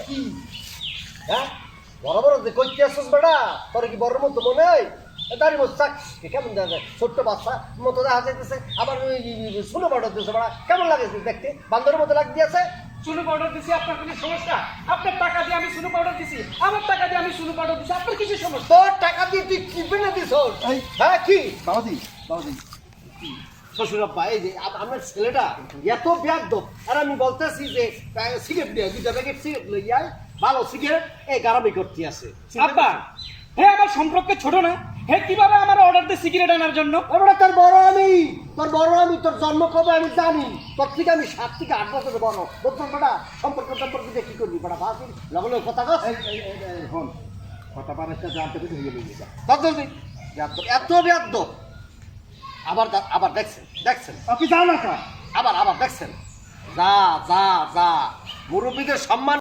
কি হ্যাঁ বড় বড় যে কইতে আসছিস বেটা তোর কি বড় মতো মনে হয় দাঁড়ি বসাক কেমন দেখা যায় ছোট্ট বাচ্চা মতো দেখা যাইতেছে আবার শুনো পাউডার দিয়েছে বেড়া কেমন লাগে দেখতে বান্দরের মতো লাগ দিয়েছে সুনু পাউডার দিছি আপনার কোনো সমস্যা আপনার টাকা দিয়ে আমি সুনু পাউডার দিছি আমার টাকা দিয়ে আমি সুনু পাউডার দিছি আপনার কিছু সমস্যা তোর টাকা দিয়ে তুই কি কিনে দিছ হ্যাঁ কি বাবাজি শ্বশুর আব্বা এই যে আমার ছেলেটা এত ব্যাগ আর আমি বলতেছি যে সিগারেট নিয়ে দুটা প্যাকেট সিগারেট লইয়া ভালো সিগারেট এই গারামি করতে আছে আব্বা হে আমার সম্পর্কে ছোট না হে কিভাবে আমার অর্ডার দিয়ে সিগারেট আনার জন্য ওটা তোর বড় আমি তোর জন্ম কবে আমি জানি তোর থেকে আমি 7 থেকে 8 বছর বড় বুঝছিস বেটা সম্পর্ক দিয়ে কি করবি বেটা ভাবি লগে লগে কথা কস হন কথা পারার সাথে আনতে পেরে হয়ে গেল কত জলদি এত ব্যাগ আবার দেখছেন আপনি যান না কা আবার দেখছেন যা মুরব্বীদের সম্মান